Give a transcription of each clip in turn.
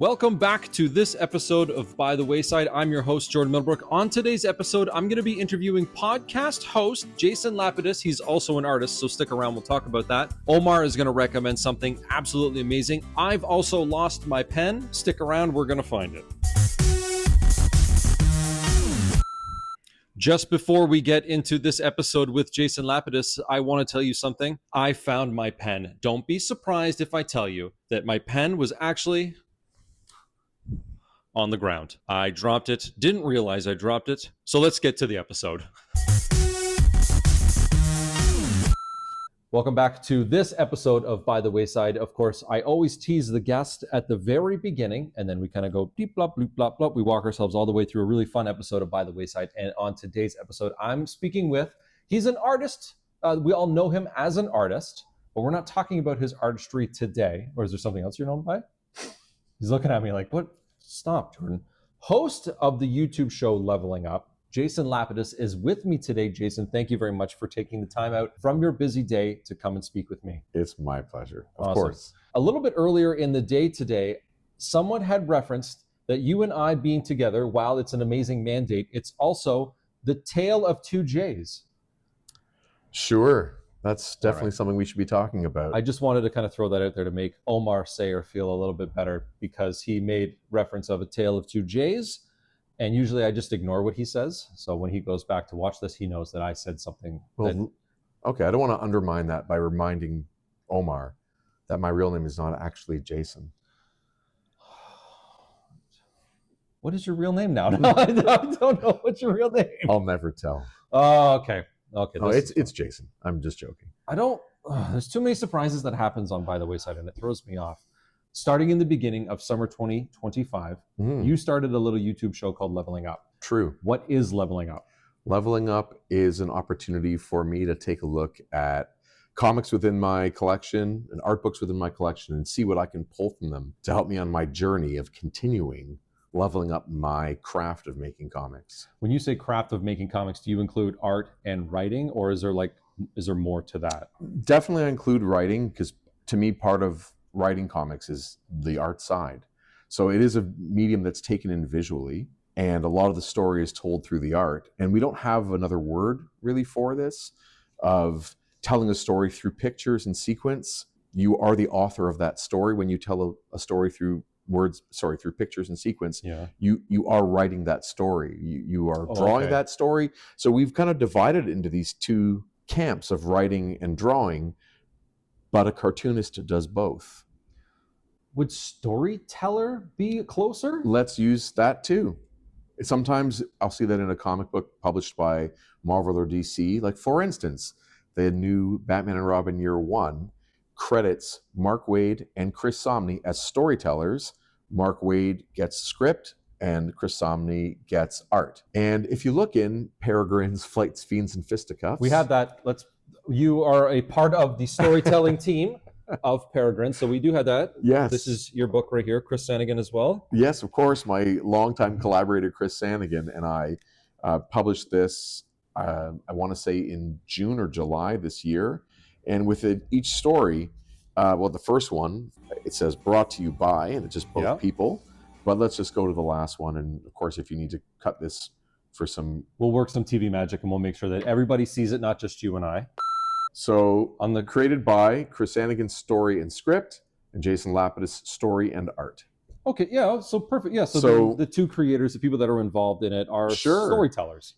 Welcome back to this episode of By the Wayside. I'm your host, Jordan Middlebrook. On today's episode, I'm going to be interviewing podcast host Jason Lapidus. He's also an artist, so stick around. We'll talk about that. Omar is going to recommend something absolutely amazing. I've also lost my pen. Stick around. We're going to find it. Just before we get into this episode with Jason Lapidus, I want to tell you something. I found my pen. Don't be surprised if I tell you that my pen was actually on the ground. I dropped it, didn't realize I dropped it. So let's get to the episode. Welcome back to this episode of By the Wayside. Of course, I always tease the guest at the very beginning, and then we kind of go deep, blop, bloop, blop, blop. We walk ourselves all the way through a really fun episode of By the Wayside. And on today's episode, I'm speaking with, he's an artist. We all know him as an artist, but we're not talking about his artistry today. Or is there something else you're known by? He's looking at me like, what? Stop, Jordan. Host of the YouTube show Leveling Up, Jason Lapidus is with me today. Jason, thank you very much for taking the time out from your busy day to come and speak with me. It's my pleasure, of Awesome. course. A little bit earlier in the day today, someone had referenced that you and I being together, while it's an amazing mandate, it's also the tale of two J's. Sure. That's definitely something we should be talking about. I just wanted to kind of throw that out there to make Omar say or feel a little bit better, because he made reference of a tale of two J's, and usually I just ignore what he says. So when he goes back to watch this, he knows that I said something. Okay, I don't want to undermine that by reminding Omar that my real name is not actually Jason. What is your real name now? No, I don't know what's your real name. I'll never tell. Oh, okay. Okay. No, it's Jason. I'm just joking. There's too many surprises that happens on By the Wayside, and it throws me off. Starting in the beginning of summer 2025, you started a little YouTube show called Leveling Up. True. What is Leveling Up? Leveling Up is an opportunity for me to take a look at comics within my collection and art books within my collection and see what I can pull from them to help me on my journey of continuing leveling up my craft of making comics. When you say craft of making comics, do you include art and writing, or is there more to that? Definitely I include writing, because to me part of writing comics is the art side. So it is a medium that's taken in visually, and a lot of the story is told through the art. And we don't have another word really for this, of telling a story through pictures and sequence. You are the author of that story when you tell a story through through pictures and sequence. Yeah. You are writing that story. You are drawing that story. So we've kind of divided into these two camps of writing and drawing, but a cartoonist does both. Would storyteller be closer? Let's use that too. Sometimes I'll see that in a comic book published by Marvel or DC. Like, for instance, the new Batman and Robin Year One credits Mark Waid and Chris Samnee as storytellers. Mark Waid gets script and Chris Samnee gets art. And if you look in Peregrine's Flights, Fiends, and Fisticuffs... We have that. You are a part of the storytelling team of Peregrine, so we do have that. Yes. This is your book right here, Chris Sanigan as well. Yes, of course. My longtime collaborator, Chris Sanigan, and I published this, I want to say in June or July this year. And with each story, the first one, it says brought to you by, and it's just both people. But let's just go to the last one. And of course, if you need to cut this for some... We'll work some TV magic, and we'll make sure that everybody sees it, not just you and I. So on the created by Chris Sanigan's story and script, and Jason Lapidus story and art. Okay, yeah, so perfect. Yeah, so the two creators, the people that are involved in it, are storytellers.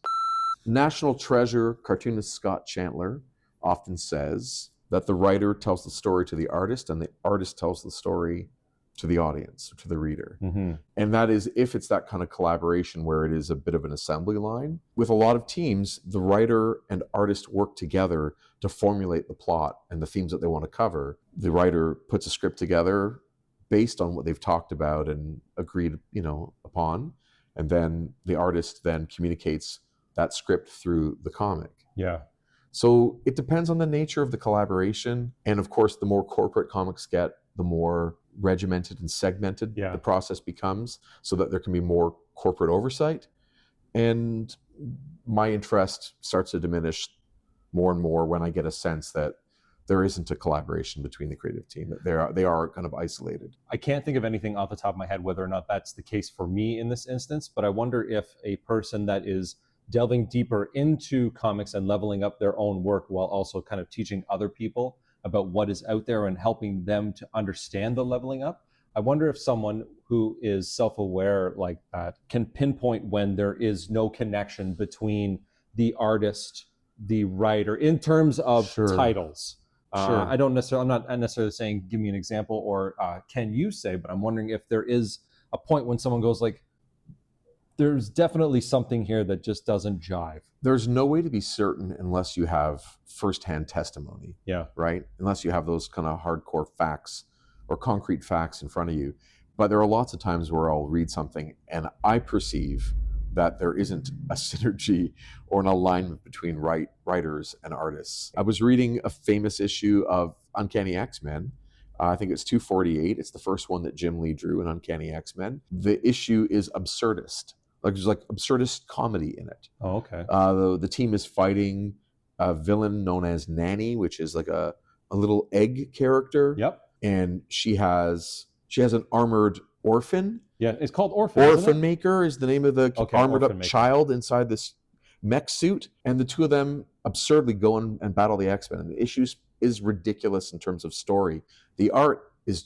National treasure cartoonist Scott Chandler often says that the writer tells the story to the artist, and the artist tells the story to the audience, to the reader. Mm-hmm. And that is if it's that kind of collaboration where it is a bit of an assembly line. With a lot of teams, the writer and artist work together to formulate the plot and the themes that they want to cover. The writer puts a script together based on what they've talked about and agreed, upon. And then the artist then communicates that script through the comic. Yeah. So it depends on the nature of the collaboration. And of course, the more corporate comics get, the more regimented and segmented the process becomes, so that there can be more corporate oversight. And my interest starts to diminish more and more when I get a sense that there isn't a collaboration between the creative team. They are kind of isolated. I can't think of anything off the top of my head whether or not that's the case for me in this instance, but I wonder if a person that is delving deeper into comics and leveling up their own work while also kind of teaching other people about what is out there and helping them to understand the leveling up. I wonder if someone who is self-aware like that can pinpoint when there is no connection between the artist, the writer, in terms of Sure. titles. Sure. I'm not necessarily saying, give me an example, or can you say, but I'm wondering if there is a point when someone goes like, there's definitely something here that just doesn't jive. There's no way to be certain unless you have firsthand testimony. Yeah. Right? Unless you have those kind of hardcore facts or concrete facts in front of you. But there are lots of times where I'll read something and I perceive that there isn't a synergy or an alignment between writers and artists. I was reading a famous issue of Uncanny X-Men. I think it's 248. It's the first one that Jim Lee drew in Uncanny X-Men. The issue is absurdist. Like there's like absurdist comedy in it. Oh, okay. The team is fighting a villain known as Nanny, which is like a little egg character. Yep. And she has an armored orphan. Yeah, it's called Orphan. Orphan Maker is the name of the armored Orphan up Maker. child inside this mech suit. And the two of them absurdly go and battle the X-Men. And the issue is ridiculous in terms of story. The art is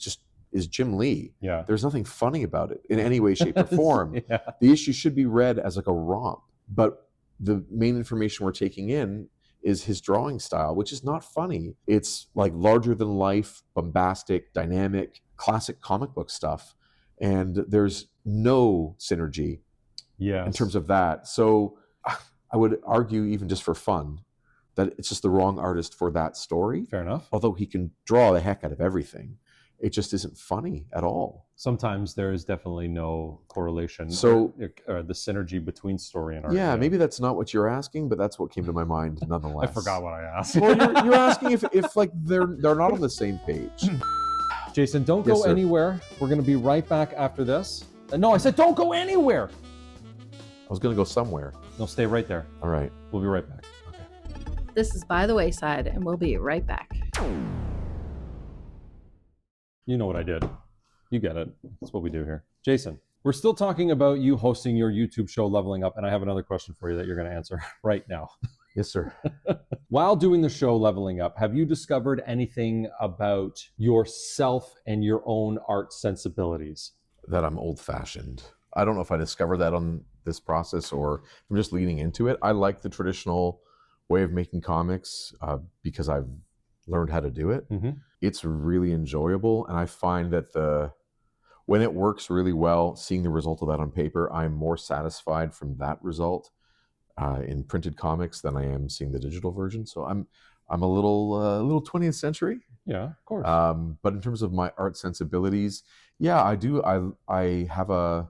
Jim Lee. Yeah. There's nothing funny about it in any way, shape, or form. Yeah. The issue should be read as like a romp. But the main information we're taking in is his drawing style, which is not funny. It's like larger than life, bombastic, dynamic, classic comic book stuff. And there's no synergy in terms of that. So I would argue, even just for fun, that it's just the wrong artist for that story. Fair enough. Although he can draw the heck out of everything. It just isn't funny at all. Sometimes there is definitely no correlation. So or the synergy between story and art. Yeah, maybe that's not what you're asking, but that's what came to my mind nonetheless. I forgot what I asked. Well, you're asking if like they're not on the same page. Jason, don't Yes, go sir. anywhere. We're going to be right back after this. No, I said don't go anywhere. I was going to go somewhere. No, stay right there. All right. We'll be right back. Okay. This is By the Wayside, and we'll be right back. You know what I did. You get it. That's what we do here. Jason, we're still talking about you hosting your YouTube show, Leveling Up, and I have another question for you that you're going to answer right now. Yes, sir. While doing the show Leveling Up, have you discovered anything about yourself and your own art sensibilities? That I'm old-fashioned. I don't know if I discovered that on this process or if I'm just leaning into it. I like the traditional way of making comics because I've learned how to do it. Mm-hmm. It's really enjoyable, and I find that when it works really well, seeing the result of that on paper, I'm more satisfied from that result in printed comics than I am seeing the digital version. So I'm a little 20th century. Yeah, of course. But in terms of my art sensibilities, yeah, I do. I have a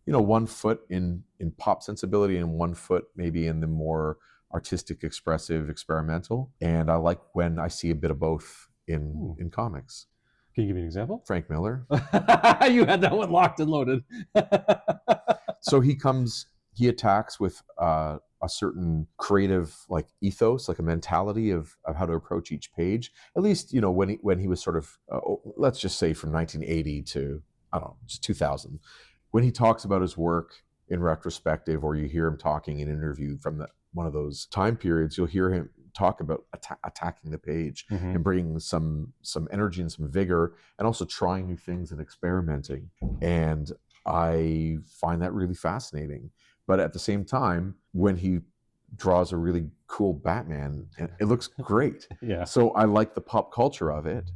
1 foot in pop sensibility and 1 foot maybe in the more artistic, expressive, experimental. And I like when I see a bit of both in comics. Can you give me an example? Frank Miller. You had that one locked and loaded. So he attacks with a certain creative like ethos, like a mentality of how to approach each page. At least, when he was sort of, let's just say from 1980 to, I don't know, just 2000. When he talks about his work in retrospective, or you hear him talking in an interview from one of those time periods, you'll hear him talk about attacking the page and bringing some energy and some vigor, and also trying new things and experimenting. And I find that really fascinating. But at the same time, when he draws a really cool Batman, it looks great. Yeah. So I like the pop culture of it.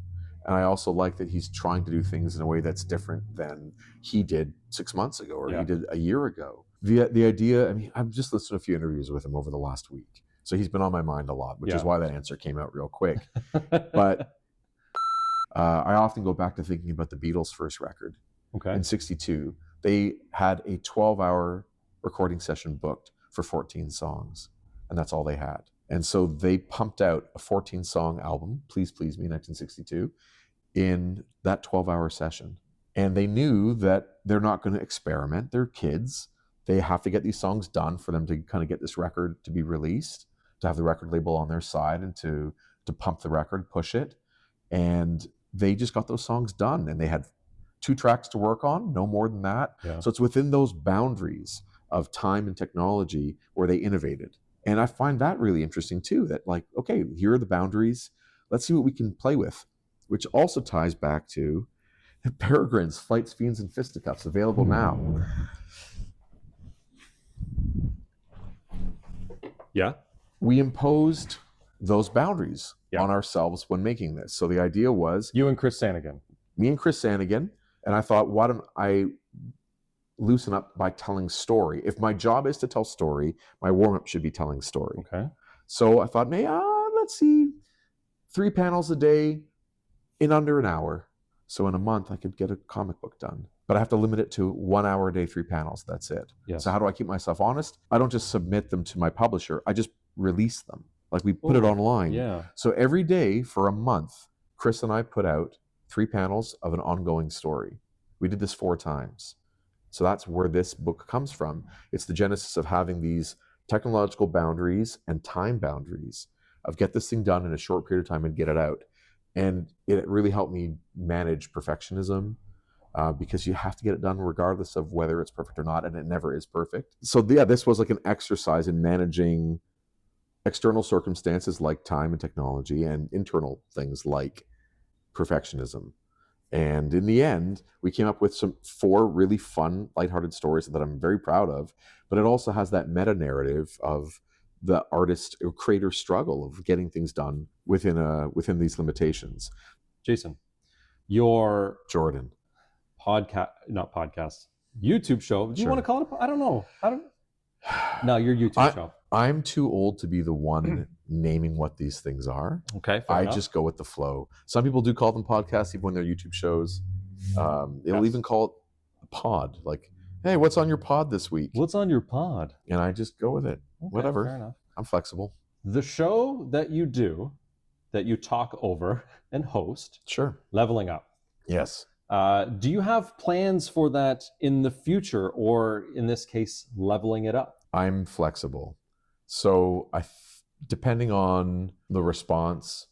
And I also like that he's trying to do things in a way that's different than he did 6 months ago or he did a year ago. The idea, I mean, I've just listened to a few interviews with him over the last week. So he's been on my mind a lot, which is why that answer came out real quick. But I often go back to thinking about the Beatles' first record. Okay. In 1962. They had a 12-hour recording session booked for 14 songs. And that's all they had. And so they pumped out a 14-song album, Please Please Me, 1962, in that 12-hour session. And they knew that they're not going to experiment. They're kids. They have to get these songs done for them to kind of get this record to be released, to have the record label on their side, and to to pump the record, push it, and they just got those songs done, and they had 2 tracks to work on, no more than that. Yeah. So it's within those boundaries of time and technology where they innovated. And I find that really interesting too, that like, okay, here are the boundaries. Let's see what we can play with, which also ties back to Peregrine's Fights, Fiends, and Fisticuffs, available now. Yeah. We imposed those boundaries Yeah. on ourselves when making this. So the idea was You and Chris Sanigan. me and Chris Sanigan, and I thought, why don't I loosen up by telling story? If my job is to tell story, my warm-up should be telling story. Okay. So I thought, let's see, 3 panels a day in under an hour. So in a month, I could get a comic book done. But I have to limit it to 1 hour a day, 3 panels. That's it. Yes. So how do I keep myself honest? I don't just submit them to my publisher. I just release them. Like we put it online. Yeah. So every day for a month, Chris and I put out 3 panels of an ongoing story. We did this 4 times. So that's where this book comes from. It's the genesis of having these technological boundaries and time boundaries of get this thing done in a short period of time and get it out. And it really helped me manage perfectionism because you have to get it done regardless of whether it's perfect or not, and it never is perfect. So yeah, this was like an exercise in managing external circumstances like time and technology, and internal things like perfectionism. And in the end, we came up with 4 really fun, lighthearted stories that I'm very proud of, but it also has that meta narrative of the artist or creator struggle of getting things done within these limitations. Jason, your Jordan. YouTube show. Do you Sure. want to call it? I don't know. No, your YouTube show. I'm too old to be the one naming what these things are. Okay. I just go with the flow. Some people do call them podcasts, even when they're YouTube shows. They'll even call it a pod. Like, hey, what's on your pod this week? What's on your pod? And I just go with it. Okay, Whatever. Fair enough. I'm flexible. The show that you do, that you talk over and host, Sure. Leveling Up. Yes. Do you have plans for that in the future, or in this case, leveling it up? I'm flexible. So depending on the response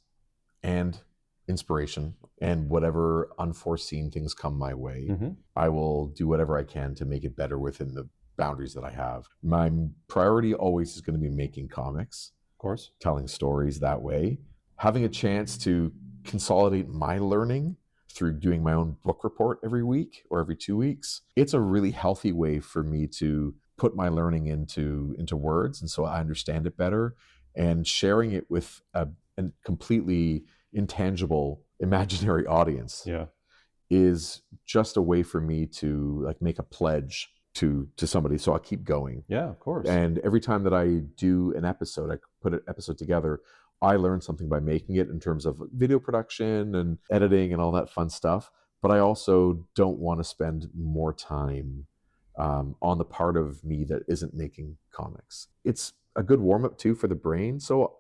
and inspiration and whatever unforeseen things come my way, I will do whatever I can to make it better within the boundaries that I have. My priority always is going to be making comics, Of course. telling stories that way, having a chance to consolidate my learning through doing my own book report every week or every 2 weeks. It's a really healthy way for me to put my learning into words, and so I understand it better. And sharing it with a completely intangible, imaginary audience is just a way for me to like make a pledge to somebody. So I'll keep going. Yeah, of course. And every time that I do an episode, I put an episode together, I learn something by making it in terms of video production and editing and all that fun stuff. But I also don't want to spend more time on the part of me that isn't making comics. It's a good warm-up too for the brain. So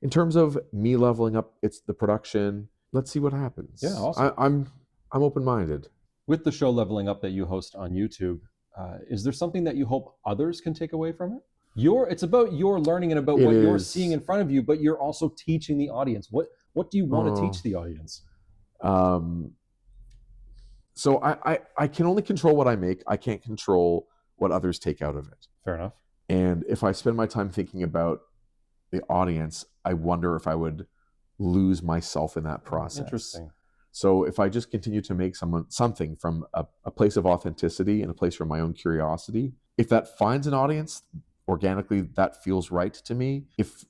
in terms of me leveling up, it's the production. Let's see what happens. Yeah, awesome. I'm open-minded. With the show Leveling Up that you host on YouTube, is there something that you hope others can take away from it? It's about your learning and about what you're seeing in front of you, but you're also teaching the audience. What do you want to teach the audience? So I can only control what I make. I can't control what others take out of it. Fair enough. And if I spend my time thinking about the audience, I wonder if I would lose myself in that process. Interesting. So if I just continue to make something from a place of authenticity and a place from my own curiosity, if that finds an audience organically, that feels right to me. If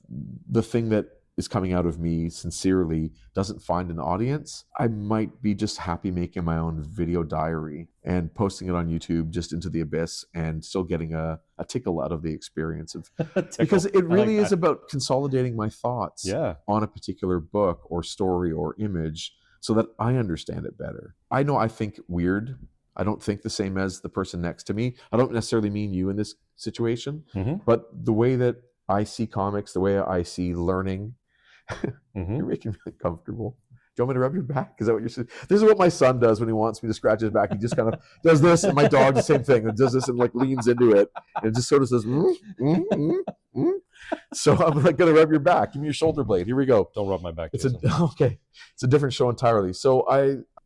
the thing that is coming out of me sincerely doesn't find an audience, I might be just happy making my own video diary and posting it on YouTube just into the abyss and still getting a tickle out of the experience of because it really is about consolidating my thoughts on a particular book or story or image so that I understand it better. I know I think weird. I don't think the same as the person next to me. I don't necessarily mean you in this situation, but the way that I see comics, the way I see learning, you're making me uncomfortable. Do you want me to rub your back? Is that what you're saying? This is what my son does when he wants me to scratch his back. He just kind of does this, and my dog the same thing. And does this and like leans into it, and it just sort of says, So I'm like going to rub your back. Give me your shoulder blade. Here we go. Don't rub my back. It's Jason. okay. It's a different show entirely. So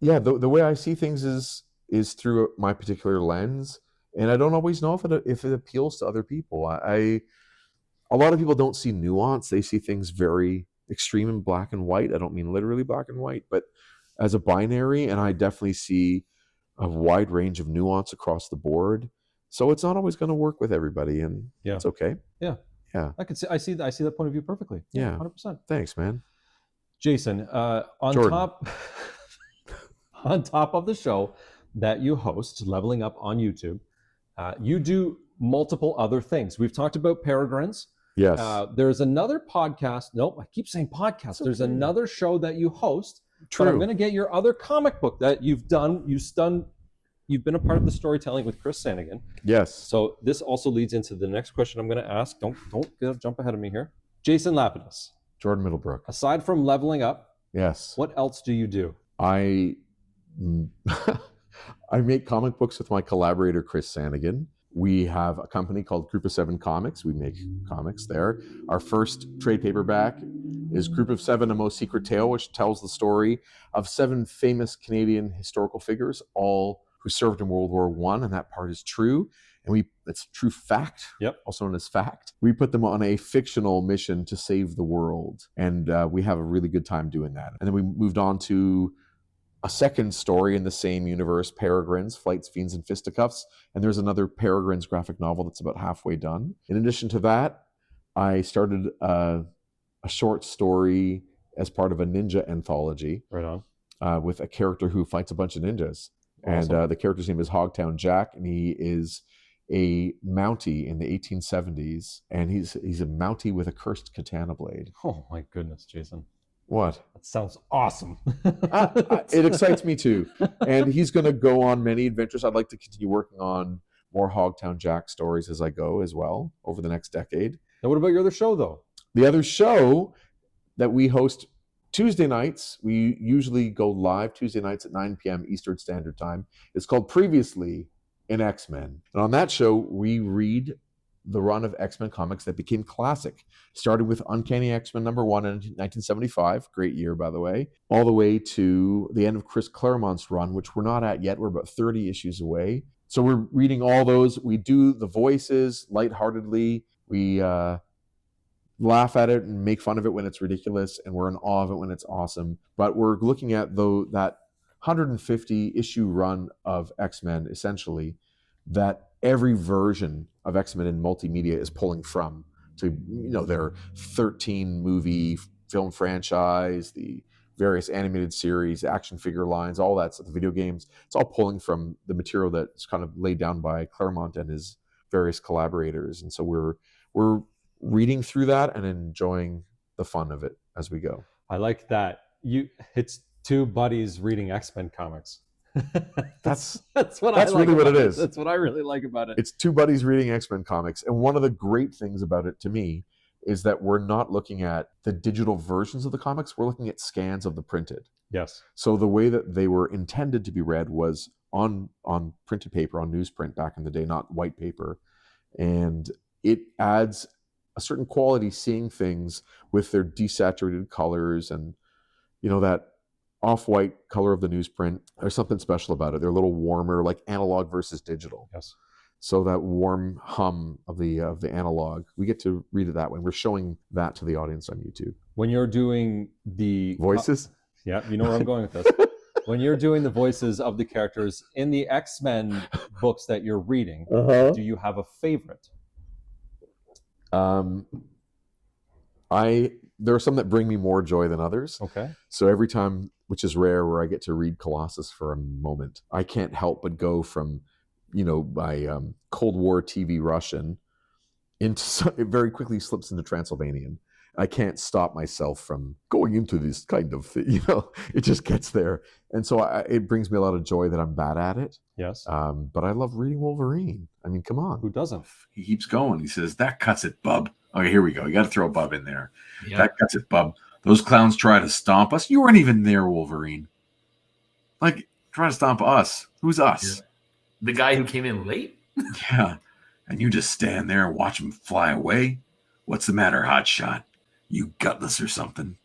the way I see things is through my particular lens, and I don't always know if it appeals to other people. A lot of people don't see nuance. They see things very extreme in black and white. I don't mean literally black and white, but as a binary, and I definitely see a wide range of nuance across the board. So it's not always going to work with everybody, and it's okay. Yeah. Yeah. I see that point of view perfectly. Yeah. 100%. Thanks, man. Jason, Jordan. on top of the show that you host, Leveling Up on YouTube, you do multiple other things. We've talked about peregrines. Yes. There's another podcast. Nope, I keep saying podcast. It's There's okay. another show that you host. True. But I'm going to get your other comic book that you've done. You've been a part of the storytelling with Chris Sanigan. Yes. So this also leads into the next question I'm going to ask. Don't jump ahead of me here. Jason Lapidus. Jordan Middlebrook. Aside from leveling up, Yes. what else do you do? I make comic books with my collaborator Chris Sanigan. We have a company called Group of Seven Comics. We make comics there. Our first trade paperback is Group of Seven, A Most Secret Tale, which tells the story of 7 famous Canadian historical figures, all who served in World War I, and that part is true. And it's true fact, also known as fact. We put them on a fictional mission to save the world, and we have a really good time doing that. And then we moved on to a second story in the same universe, Peregrines, Flights, Fiends, and Fisticuffs. And there's another Peregrines graphic novel that's about halfway done. In addition to that, I started a short story as part of a ninja anthology. Right on. With a character who fights a bunch of ninjas. Awesome. And the character's name is Hogtown Jack, and he is a Mountie in the 1870s. And he's a Mountie with a cursed katana blade. Oh my goodness, Jason. What? That sounds awesome. It excites me too. And he's going to go on many adventures. I'd like to continue working on more Hogtown Jack stories as I go as well over the next decade. Now, what about your other show, though? The other show that we host Tuesday nights, we usually go live Tuesday nights at 9 p.m. Eastern Standard Time. It's called Previously in X-Men. And on that show, we read the run of X-Men comics that became classic. Started with Uncanny X-Men #1 in 1975, great year by the way, all the way to the end of Chris Claremont's run, which we're not at yet. We're about 30 issues away. So we're reading all those. We do the voices lightheartedly. We laugh at it and make fun of it when it's ridiculous, and we're in awe of it when it's awesome. But we're looking at that 150 issue run of X-Men, essentially, that every version of X-Men in multimedia is pulling from. To their 13 movie film franchise, the various animated series, action figure lines, all that stuff, the video games. It's all pulling from the material that's kind of laid down by Claremont and his various collaborators. And so we're reading through that and enjoying the fun of it as we go. I like that. It's two buddies reading X-Men comics. That's really what it is. That's what I really like about it. It's two buddies reading X-Men comics. And one of the great things about it to me is that we're not looking at the digital versions of the comics. We're looking at scans of the printed. Yes. So the way that they were intended to be read was on printed paper, on newsprint back in the day, not white paper. And it adds a certain quality seeing things with their desaturated colors and, that off-white color of the newsprint. There's something special about it. They're a little warmer, like analog versus digital. Yes. So that warm hum of the analog, we get to read it that way. We're showing that to the audience on YouTube. When you're doing the voices, yeah, you know where I'm going with this. When you're doing the voices of the characters in the X-Men books that you're reading, do you have a favorite? There are some that bring me more joy than others. Okay. So every time, which is rare, where I get to read Colossus for a moment, I can't help but go from, my Cold War TV Russian into it very quickly slips into Transylvanian. I can't stop myself from going into this kind of thing, it just gets there. And so it brings me a lot of joy that I'm bad at it. Yes. But I love reading Wolverine. I mean, come on. Who doesn't? He keeps going. He says, that cuts it, bub. Okay, here we go. You got to throw Bub in there. Yeah. That cuts it, bub. Those clowns try to stomp us. You weren't even there, Wolverine. Like, trying to stomp us. Who's us? Yeah. The guy who came in late? Yeah. And you just stand there and watch him fly away. What's the matter, hotshot? You gutless or something?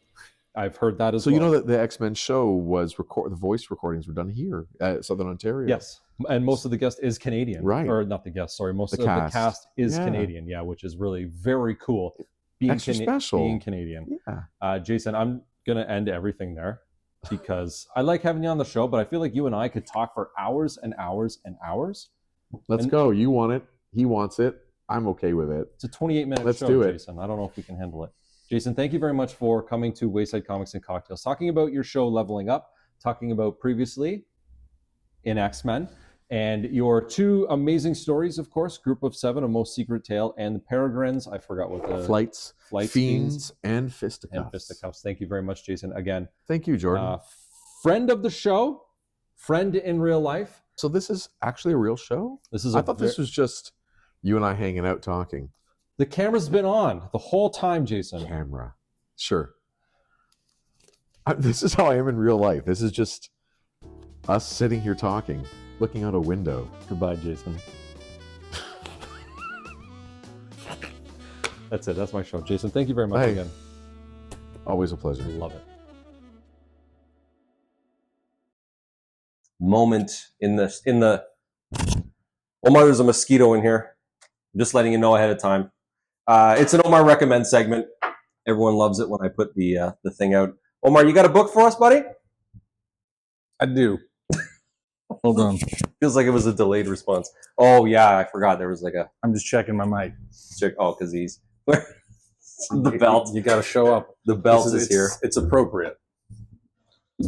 I've heard that as So well. you know that the X-Men show was the voice recordings were done here at Southern Ontario. Yes, and most of the cast is Canadian, Right? Or not the guest. Sorry, most The of cast. the cast is Yeah. Canadian. Yeah, which is really very cool. Extra special. Being Canadian. Yeah. Jason, I'm gonna end everything there because I like having you on the show, but I feel like you and I could talk for hours and hours and hours. Let's go. You want it. He wants it. I'm okay with it. It's a 28-minute Let's show, do it. Jason. I don't know if we can handle it. Jason, thank you very much for coming to Wayside Comics and Cocktails, talking about your show Leveling Up, talking about previously in X-Men, and your two amazing stories, of course, Group of Seven, A Most Secret Tale, and the Peregrines. I forgot what the... Flights, Fiends, and And Fisticuffs. Fisticuffs. Thank you very much, Jason. Again, Thank you, Jordan. friend of the show, friend in real life. So this is actually a real show? This is I thought this was just you and I hanging out talking. The camera's been on the whole time, Jason. Camera. Sure. This is how I am in real life. This is just us sitting here talking, looking out a window. Goodbye, Jason. That's it. That's my show. Jason, thank you very much Hey. again. Always a pleasure. Love it. Moment in the Omar, there's a mosquito in here. I'm just letting you know ahead of time. It's an Omar Recommends segment. Everyone loves it when I put the thing out. Omar, you got a book for us, buddy? I do. Hold on. Feels like it was a delayed response. Oh yeah, I forgot there was like a I'm just checking my mic. check. Oh, because he's the belt. You got to show up. The belt This is here. It's appropriate.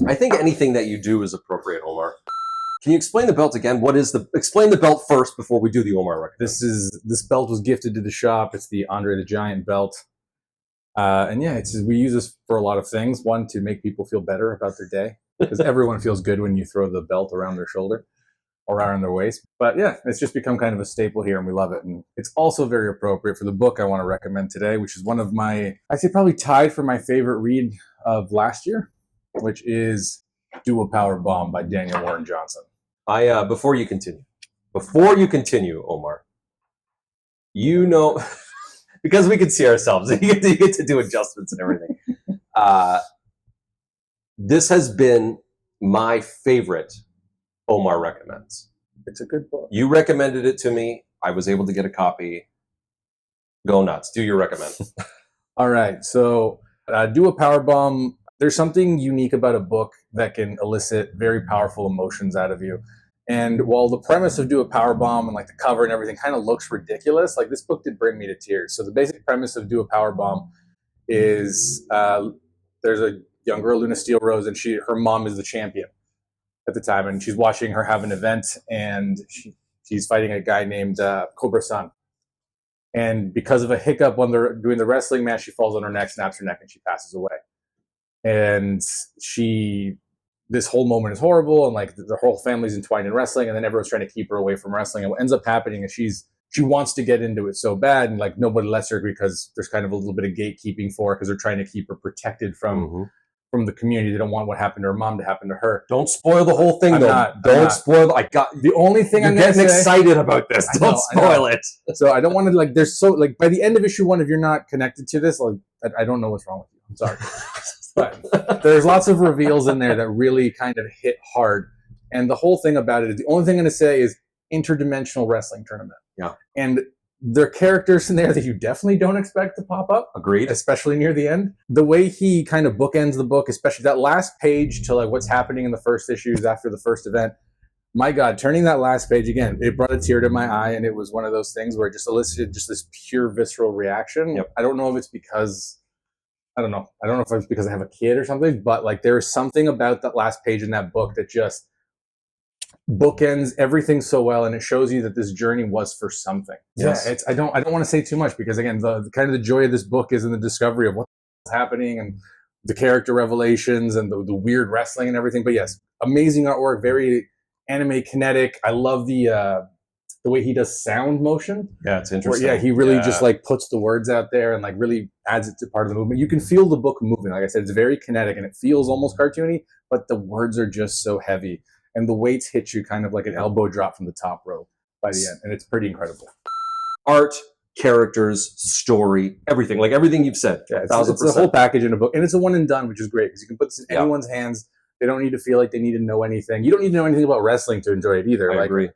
I think anything that you do is appropriate, Omar. Can you explain the belt again? Explain the belt first before we do the Omar Recommends. This belt was gifted to the shop. It's the Andre the Giant belt. And yeah, we use this for a lot of things. One, to make people feel better about their day, because everyone feels good when you throw the belt around their shoulder or around their waist. But yeah, it's just become kind of a staple here, and we love it. And it's also very appropriate for the book I want to recommend today, which is one of my, I say probably tied for my favorite read of last year, which is Do A Powerbomb by Daniel Warren Johnson. Before you continue, Omar, you know, because we can see ourselves, you get to do adjustments and everything. This has been my favorite Omar Recommends. It's a good book. You recommended it to me. I was able to get a copy. Go nuts. Do your recommend. All right. So Do A Powerbomb. There's something unique about a book that can elicit very powerful emotions out of you. And while the premise of Do A Powerbomb and like the cover and everything kind of looks ridiculous, like this book did bring me to tears. So the basic premise of Do A Powerbomb is there's a young girl, Luna Steelrose, and her mom is the champion at the time. And she's watching her have an event, and she's fighting a guy named Cobra Sun. And because of a hiccup when they're doing the wrestling match, she falls on her neck, snaps her neck, and she passes away. And this whole moment is horrible, and like the whole family's entwined in wrestling, and then everyone's trying to keep her away from wrestling. And what ends up happening is she wants to get into it so bad, and like nobody lets her because there's kind of a little bit of gatekeeping for her because they're trying to keep her protected from the community. They don't want what happened to her mom to happen to her. Don't spoil the whole thing, though. Don't spoil. The only thing You're I'm getting excited about this. Don't spoil it. So I don't want to like. There's so like by the end of issue 1, if you're not connected to this, like I don't know what's wrong with you. I'm sorry. But there's lots of reveals in there that really kind of hit hard. And the whole thing about it is the only thing I'm going to say is interdimensional wrestling tournament. Yeah. And there are characters in there that you definitely don't expect to pop up. Agreed. Especially near the end. The way he kind of bookends the book, especially that last page to like what's happening in the first issues after the first event. My God, turning that last page again, it brought a tear to my eye, and it was one of those things where it just elicited just this pure visceral reaction. Yep. I don't know if it's because I don't know if it's because I have a kid or something, but like there is something about that last page in that book that just bookends everything so well, and it shows you that this journey was for something. Yes. Yeah, I don't want to say too much because again, the kind of the joy of this book is in the discovery of what's happening and the character revelations and the weird wrestling and everything. But yes, amazing artwork, very anime kinetic. I love the way he does sound motion. Yeah, it's interesting. Where, he really just like puts the words out there and like really adds it to part of the movement. You can feel the book moving. Like I said, it's very kinetic and it feels almost cartoony, but the words are just so heavy. And the weights hit you kind of like an elbow drop from the top rope by the end. And it's pretty incredible. Art, characters, story, everything. Like everything you've said. Yeah, it's 1,000%. a whole package in a book, and it's a one and done, which is great because you can put this in Yeah. anyone's hands. They don't need to feel like they need to know anything. You don't need to know anything about wrestling to enjoy it either. I agree.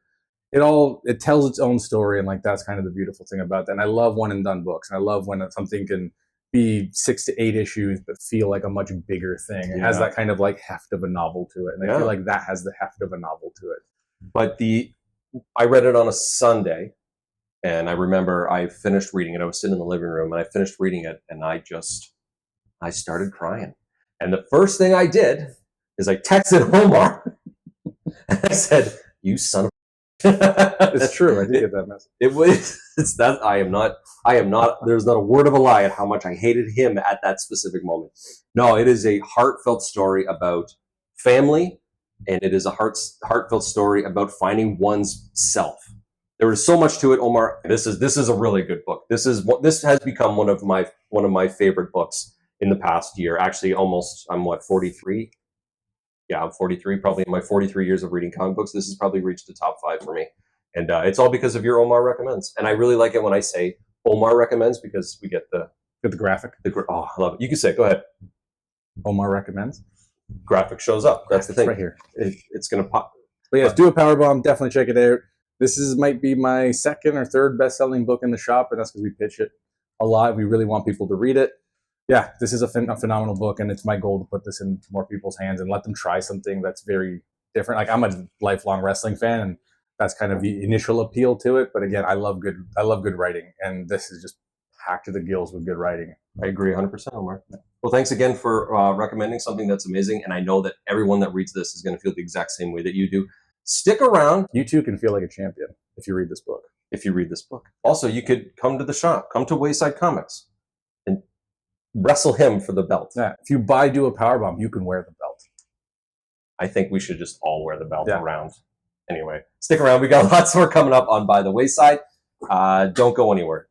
It tells its own story, and like that's kind of the beautiful thing about that. And I love one and done books. And I love when something can be 6 to 8 issues but feel like a much bigger thing. It has that kind of like heft of a novel to it, and I feel like that has the heft of a novel to it. But I read it on a Sunday, and I remember I finished reading it. I was sitting in the living room, and I finished reading it, and I started crying. And the first thing I did is I texted Omar, and I said, "You son of." It's true. I did get that message. It's that I am not. There's not a word of a lie at how much I hated him at that specific moment. No, it is a heartfelt story about family, and it is a heartfelt story about finding one's self. There is so much to it, Omar. This is a really good book. This has become one of my favorite books in the past year. Actually, I'm 43. Yeah, I'm 43, probably in my 43 years of reading comic books. This has probably reached the top 5 for me. And it's all because of your Omar Recommends. And I really like it when I say Omar Recommends because we get the graphic. I love it. You can say it. Go ahead. Omar Recommends. Graphic shows up. That's the thing. Right here. It's going to pop. But yes, Do A Powerbomb. Definitely check it out. This might be my second or third best-selling book in the shop, and that's because we pitch it a lot. We really want people to read it. Yeah, this is a phenomenal book, and it's my goal to put this in more people's hands and let them try something that's very different. Like I'm a lifelong wrestling fan, and that's kind of the initial appeal to it. But again, I love good writing, and this is just packed to the gills with good writing. I agree 100%, Omar. Well, thanks again for recommending something that's amazing, and I know that everyone that reads this is going to feel the exact same way that you do. Stick around. You too can feel like a champion if you read this book. Also, you could come to the shop, come to Wayside Comics, and wrestle him for the belt. Yeah, if you buy Do A Powerbomb, you can wear the belt. I think we should just all wear the belt around. Anyway, stick around. We got lots more coming up on By the Wayside. Don't go anywhere.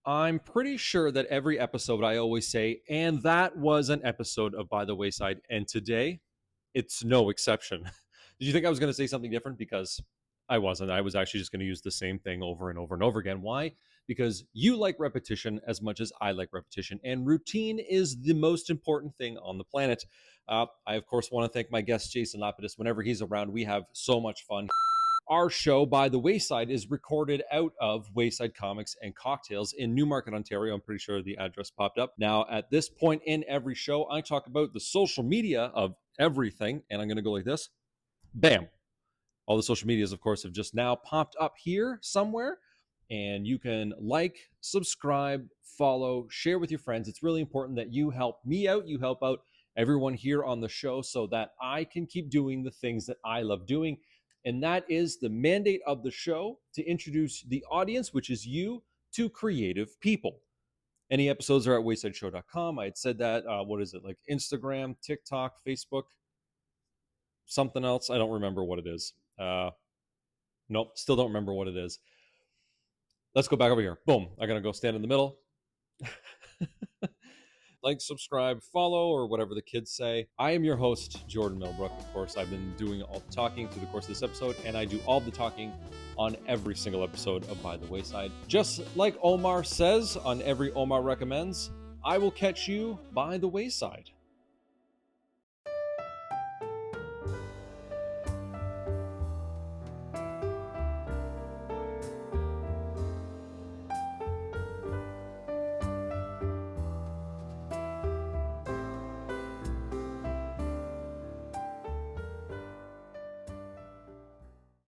I'm pretty sure that every episode I always say, and that was an episode of By the Wayside. And today, it's no exception. Did you think I was going to say something different? Because I wasn't. I was actually just going to use the same thing over and over and over again. Why? Because you like repetition as much as I like repetition. And routine is the most important thing on the planet. I, of course, want to thank my guest, Jason Lapidus. Whenever he's around, we have so much fun. Our show, By the Wayside, is recorded out of Wayside Comics and Cocktails in Newmarket, Ontario. I'm pretty sure the address popped up. Now, at this point in every show, I talk about the social media of everything, and I'm going to go like this. Bam. All the social medias, of course, have just now popped up here somewhere, and you can like, subscribe, follow, share with your friends. It's really important that you help me out. You help out everyone here on the show so that I can keep doing the things that I love doing. And that is the mandate of the show, to introduce the audience, which is you, to creative people. Any episodes are at waysideshow.com. I had said that. What is it? Like Instagram, TikTok, Facebook, something else. I don't remember what it is. Nope, still don't remember what it is. Let's go back over here. Boom. I got to go stand in the middle. Like, subscribe, follow, or whatever the kids say. I am your host, Jordan Millbrook. Of course, I've been doing all the talking through the course of this episode, and I do all the talking on every single episode of By the Wayside. Just like Omar says on every Omar Recommends, I will catch you by the wayside.